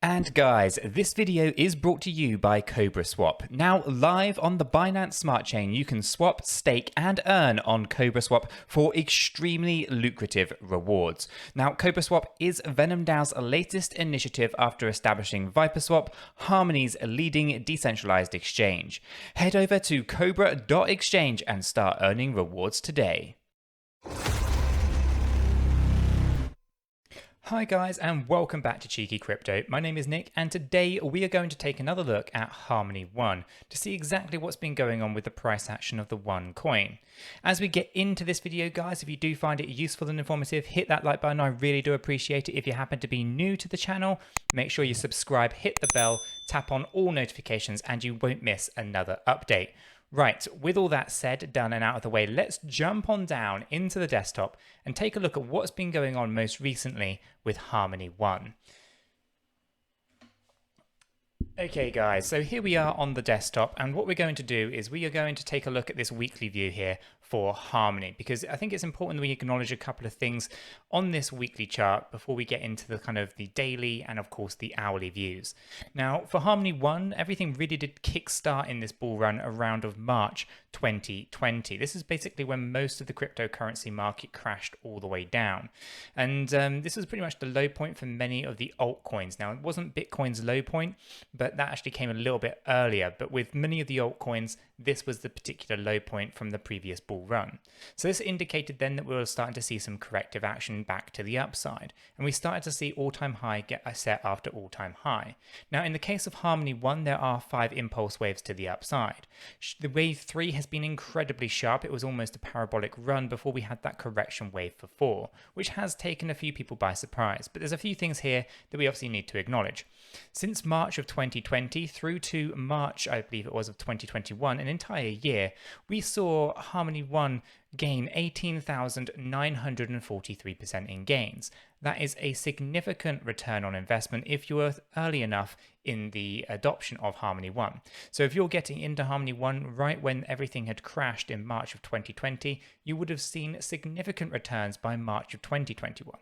And guys, this video is brought to you by 𝗕𝗪𝗀𝗀. Now live on the Binance Smart Chain, you can swap, stake and earn on 𝗕𝗪𝗀𝗀 for extremely lucrative rewards. Now 𝗕𝗪𝗀𝗀 is VenomDAO's latest initiative after establishing ViperSwap, Harmony's leading decentralized exchange. Head over to 𝗕𝗪𝗀.exchange and start earning rewards today. Hi guys and welcome back to Cheeky Crypto. My name is Nick and today we are going to take another look at Harmony1 to see exactly what's been going on with the price action of the one coin. As we get into this video guys, if you do find it useful and informative, hit that like button. I really do appreciate it. If you happen to be new to the channel, make sure you subscribe, hit the bell, tap on all notifications and you won't miss another update. Right, with all that said, done and out of the way, let's jump on down into the desktop and take a look at what's been going on most recently with Harmony1. Okay guys, so here we are on the desktop and what we're going to do is we are going to take a look at this weekly view here for Harmony, because I think it's important that we acknowledge a couple of things on this weekly chart before we get into the kind of the daily and of course the hourly views. Now for Harmony1, everything really did kickstart in this bull run around of March 2020. This is basically when most of the cryptocurrency market crashed all the way down. And this was pretty much the low point for many of the altcoins. Now it wasn't Bitcoin's low point, but that actually came a little bit earlier. But with many of the altcoins, this was the particular low point from the previous bull run. So this indicated then that we were starting to see some corrective action back to the upside. And we started to see all-time high get set after all-time high. Now in the case of Harmony1, there are 5 impulse waves to the upside. The wave 3 has been incredibly sharp. It was almost a parabolic run before we had that correction wave for 4, which has taken a few people by surprise. But there's a few things here that we obviously need to acknowledge. Since March of 2020 through to March, I believe it was, of 2021, an entire year, we saw Harmony1 gain 18,943% in gains. That is a significant return on investment if you were early enough in the adoption of Harmony1. So if you're getting into Harmony1 right when everything had crashed in March of 2020, you would have seen significant returns by March of 2021.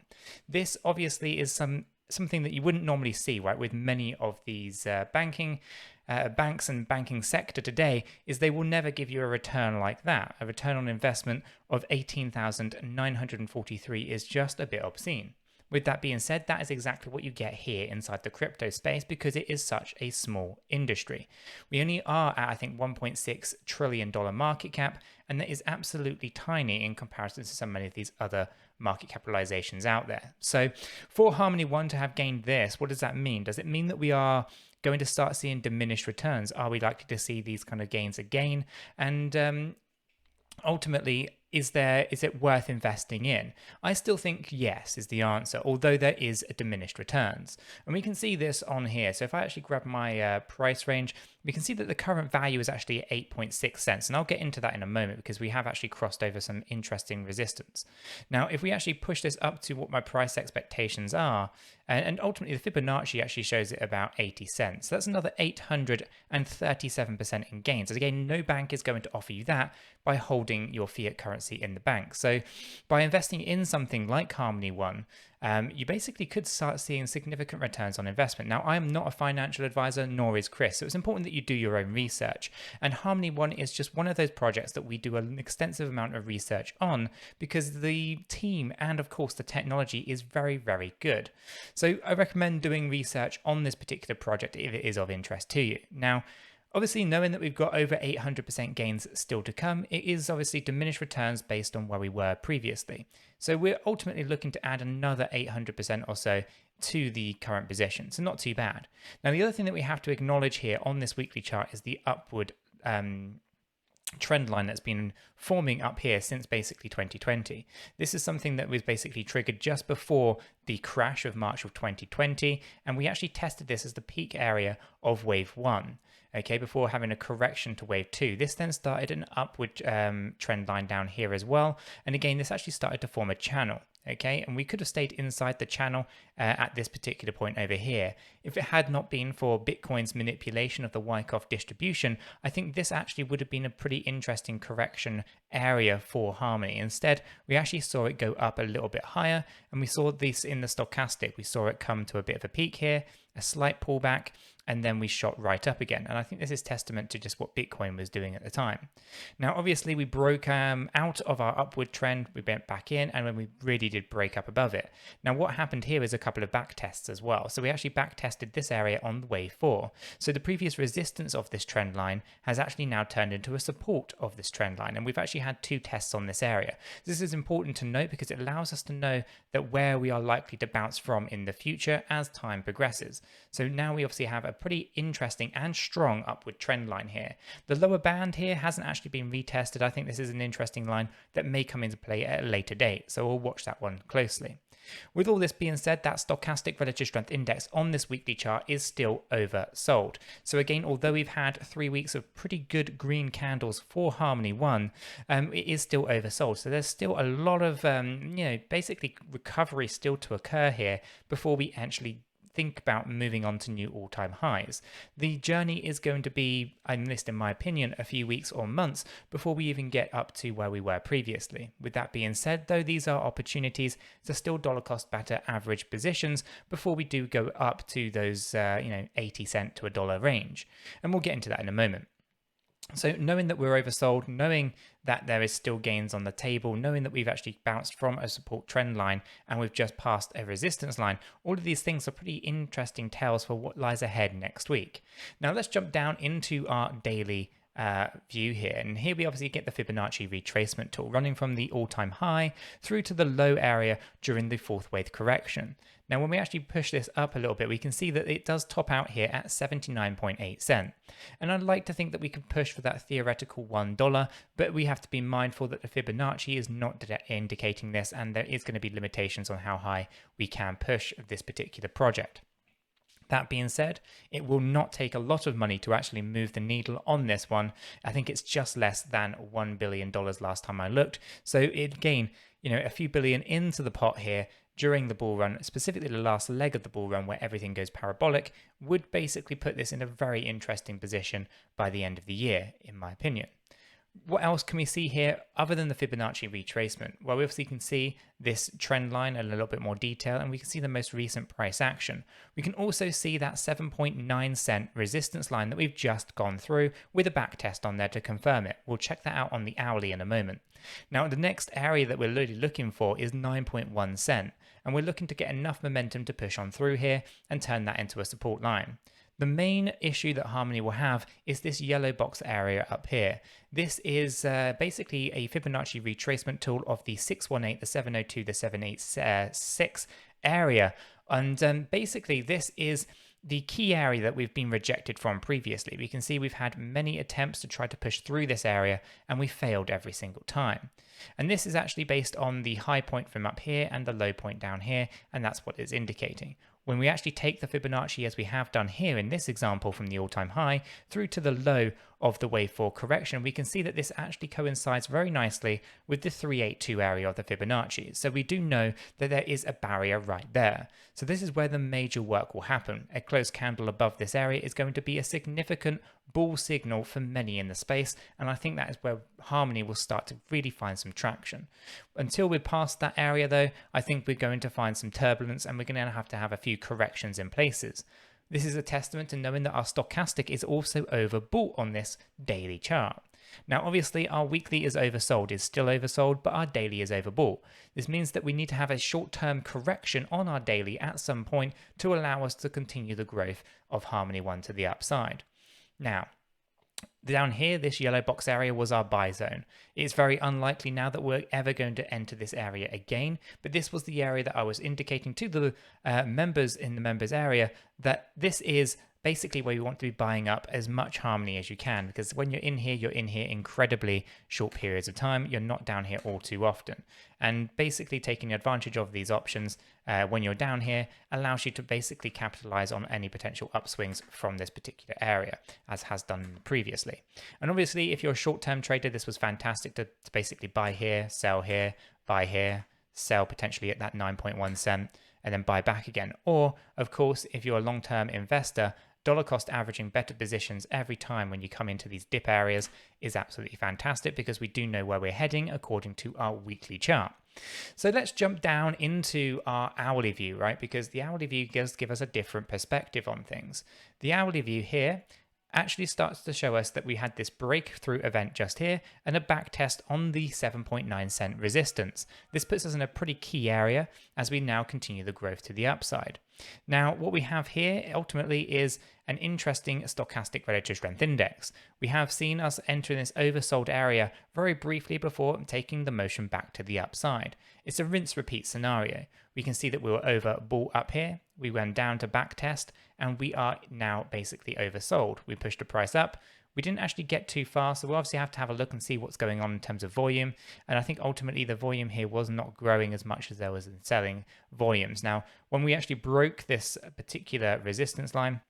This obviously is something that you wouldn't normally see, right, with many of these banks and banking sector today, is they will never give you a return like that. A return on investment of 18,943 is just a bit obscene. With that being said, that is exactly what you get here inside the crypto space because it is such a small industry. We only are at, I think, $1.6 trillion market cap, and that is absolutely tiny in comparison to so many of these other market capitalizations out there. So for Harmony1 to have gained this, what does that mean? Does it mean that we are going to start seeing diminished returns? Are we likely to see these kind of gains again? And ultimately, is it worth investing in? I still think yes is the answer, although there is a diminished returns. And we can see this on here. So if I actually grab my price range, we can see that the current value is actually 8.6 cents. And I'll get into that in a moment because we have actually crossed over some interesting resistance. Now, if we actually push this up to what my price expectations are, and ultimately the Fibonacci actually shows it about 80 cents. So that's another 837% in gains. As again, no bank is going to offer you that by holding your fiat currency in the bank. So by investing in something like Harmony1, you basically could start seeing significant returns on investment. Now, I am not a financial advisor, nor is Chris, so it's important that you do your own research. And Harmony1 is just one of those projects that we do an extensive amount of research on because the team and, of course, the technology is very, very good. So I recommend doing research on this particular project if it is of interest to you. Now, obviously, knowing that we've got over 800% gains still to come, it is obviously diminished returns based on where we were previously. So we're ultimately looking to add another 800% or so to the current position. So not too bad. Now, the other thing that we have to acknowledge here on this weekly chart is the upward trend line that's been forming up here since basically 2020. This is something that was basically triggered just before the crash of March of 2020, and we actually tested this as the peak area of wave 1, okay, before having a correction to wave 2. This then started an upward trend line down here as well, and again this actually started to form a channel. okay? And we could have stayed inside the channel at this particular point over here. If it had not been for Bitcoin's manipulation of the Wyckoff distribution, I think this actually would have been a pretty interesting correction area for Harmony. Instead, we actually saw it go up a little bit higher, and we saw this in the stochastic. We saw it come to a bit of a peak here, a slight pullback, and then we shot right up again. And I think this is testament to just what Bitcoin was doing at the time. Now, obviously, we broke out of our upward trend, we went back in, and when we really did break up above it. Now, what happened here is a couple of back tests as well. So we actually back tested this area on the wave 4. So the previous resistance of this trend line has actually now turned into a support of this trend line. And we've actually had 2 tests on this area. This is important to note because it allows us to know that where we are likely to bounce from in the future as time progresses. So now we obviously have a pretty interesting and strong upward trend line here. The lower band here hasn't actually been retested. I think this is an interesting line that may come into play at a later date, so we'll watch that one closely. With all this being said, that stochastic relative strength index on this weekly chart is still oversold. So again, although we've had 3 weeks of pretty good green candles for Harmony 1, it is still oversold. So there's still a lot of, basically recovery still to occur here before we actually think about moving on to new all-time highs. The journey is going to be, at least in my opinion, a few weeks or months before we even get up to where we were previously. With that being said, though, these are opportunities to still dollar cost better average positions before we do go up to those 80 cent to $1 range. And we'll get into that in a moment. So knowing that we're oversold, knowing that there is still gains on the table, knowing that we've actually bounced from a support trend line and we've just passed a resistance line, all of these things are pretty interesting tells for what lies ahead next week. Now let's jump down into our daily view here, and here we obviously get the Fibonacci retracement tool running from the all-time high through to the low area during the 4th wave correction. Now when we actually push this up a little bit, we can see that it does top out here at 79.8 cents. And I'd like to think that we can push for that theoretical $1, but we have to be mindful that the Fibonacci is not indicating this, and there is going to be limitations on how high we can push this particular project. That being said, it will not take a lot of money to actually move the needle on this one. I think it's just less than $1 billion last time I looked. So again, a few billion into the pot here during the bull run, specifically the last leg of the bull run where everything goes parabolic, would basically put this in a very interesting position by the end of the year, in my opinion. What else can we see here other than the Fibonacci retracement? Well, we obviously can see this trend line in a little bit more detail, and we can see the most recent price action. We can also see that 7.9 cent resistance line that we've just gone through with a back test on there to confirm it. We'll check that out on the hourly in a moment. Now, the next area that we're really looking for is 9.1 cent, and we're looking to get enough momentum to push on through here and turn that into a support line. The main issue that Harmony will have is this yellow box area up here. This is basically a Fibonacci retracement tool of the 618, the 702, the 786 area. And basically this is the key area that we've been rejected from previously. We can see we've had many attempts to try to push through this area, and we failed every single time. And this is actually based on the high point from up here and the low point down here, and that's what it's indicating. When we actually take the Fibonacci, as we have done here in this example, from the all-time high through to the low of the wave 4 correction, we can see that this actually coincides very nicely with the 382 area of the Fibonacci. So we do know that there is a barrier right there. So this is where the major work will happen. A close candle above this area is going to be a significant bull signal for many in the space, and I think that is where Harmony will start to really find some traction. Until we're past that area though, I think we're going to find some turbulence, and we're going to have a few corrections in places. This is a testament to knowing that our stochastic is also overbought on this daily chart. Now obviously our weekly is oversold, is still oversold, but our daily is overbought. This means that we need to have a short-term correction on our daily at some point to allow us to continue the growth of Harmony 1 to the upside. Now, down here, this yellow box area was our buy zone. It's very unlikely now that we're ever going to enter this area again, but this was the area that I was indicating to the members in the members area that this is basically where you want to be buying up as much Harmony as you can, because when you're in here incredibly short periods of time. You're not down here all too often. And basically taking advantage of these options when you're down here allows you to basically capitalize on any potential upswings from this particular area, as has done previously. And obviously, if you're a short-term trader, this was fantastic to basically buy here, sell here, buy here, sell potentially at that 9.1 cent, and then buy back again. Or, of course, if you're a long-term investor, dollar cost averaging better positions every time when you come into these dip areas is absolutely fantastic, because we do know where we're heading according to our weekly chart. So let's jump down into our hourly view, right? Because the hourly view does give us a different perspective on things. The hourly view here actually starts to show us that we had this breakthrough event just here and a back test on the 7.9 cent resistance. This puts us in a pretty key area as we now continue the growth to the upside. Now, what we have here ultimately is an interesting stochastic relative strength index. We have seen us enter this oversold area very briefly before taking the motion back to the upside. It's a rinse repeat scenario. We can see that we were overbought up here, we went down to back test, and we are now basically oversold. We pushed the price up. We didn't actually get too far, so we'll obviously have to have a look and see what's going on in terms of volume. And I think ultimately the volume here was not growing as much as there was in selling volumes. Now, when we actually broke this particular resistance line,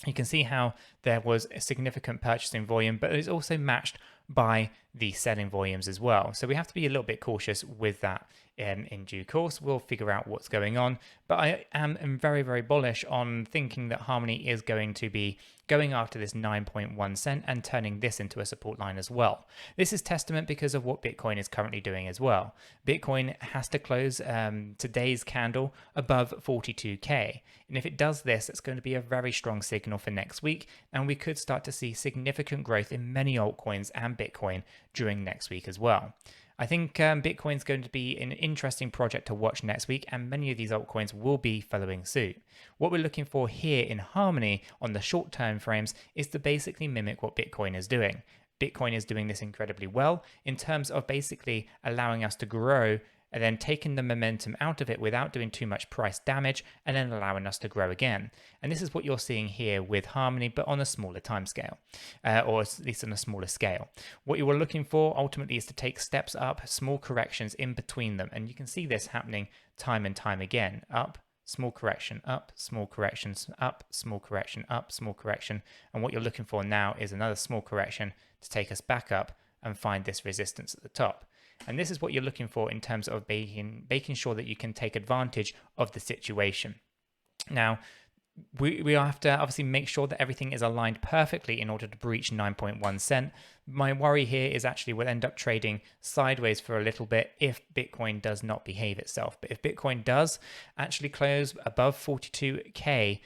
you can see how there was a significant purchasing volume, but it's also matched by the selling volumes as well. So we have to be a little bit cautious with that in due course. We'll figure out what's going on, but I am very, very bullish on thinking that Harmony is going to be going after this 9.1 cent and turning this into a support line as well. This is testament because of what Bitcoin is currently doing as well. Bitcoin has to close today's candle above 42k, and if it does this, it's going to be a very strong signal for next week, and we could start to see significant growth in many altcoins and Bitcoin during next week as well. I think Bitcoin is going to be an interesting project to watch next week, and many of these altcoins will be following suit. What we're looking for here in Harmony on the short term frames is to basically mimic what Bitcoin is doing. Bitcoin is doing this incredibly well in terms of basically allowing us to grow and then taking the momentum out of it without doing too much price damage, and then allowing us to grow again. And this is what you're seeing here with Harmony, but on a smaller time scale, or at least on a smaller scale. What you are looking for ultimately is to take steps up, small corrections in between them. And you can see this happening time and time again. Up, small correction, up, small corrections, up, small correction, up, small correction. And what you're looking for now is another small correction to take us back up and find this resistance at the top. And this is what you're looking for in terms of making sure that you can take advantage of the situation. Now, we have to obviously make sure that everything is aligned perfectly in order to breach 9.1 cent. My worry here is actually we'll end up trading sideways for a little bit if Bitcoin does not behave itself. But if Bitcoin does actually close above 42k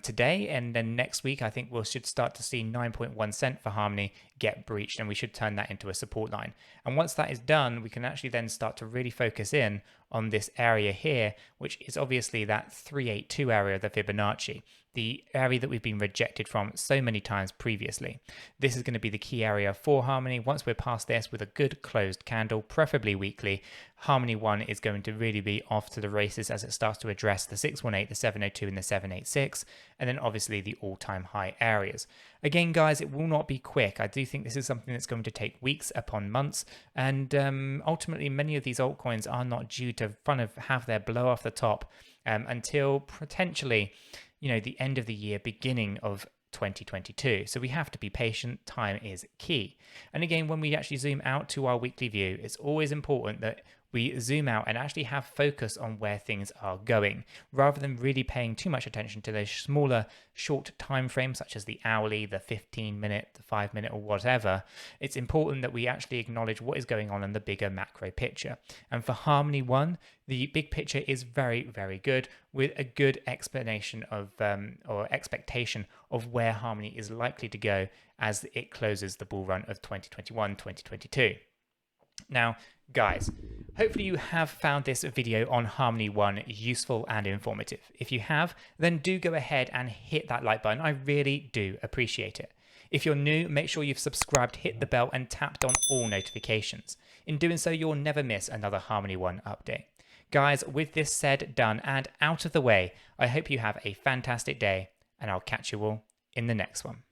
today, and then next week I think we should start to see 9.1 cent for Harmony get breached, and we should turn that into a support line. And once that is done, we can actually then start to really focus in on this area here, which is obviously that 382 area of the Fibonacci, the area that we've been rejected from so many times previously. This is going to be the key area for Harmony. Once we're past this with a good closed candle, preferably weekly, Harmony 1 is going to really be off to the races as it starts to address the 618, the 702, and the 786, and then obviously the all-time high areas. Again, guys, it will not be quick. I do think this is something that's going to take weeks upon months, and ultimately many of these altcoins are not due to have their blow off the top until potentially the end of the year, beginning of 2022. So we have to be patient. Time is key. And again, when we actually zoom out to our weekly view, it's always important that we zoom out and actually have focus on where things are going, rather than really paying too much attention to those smaller short time frames such as the hourly, the 15-minute, the 5-minute, or whatever. It's important that we actually acknowledge what is going on in the bigger macro picture. And for Harmony 1, the big picture is very, very good, with a good explanation of or expectation of where Harmony is likely to go as it closes the bull run of 2021-2022. Now, guys, hopefully you have found this video on Harmony 1 useful and informative. If you have, then do go ahead and hit that like button. I really do appreciate it. If you're new, make sure you've subscribed, hit the bell, and tapped on all notifications. In doing so, you'll never miss another Harmony 1 update. Guys, with this said, done, and out of the way, I hope you have a fantastic day, and I'll catch you all in the next one.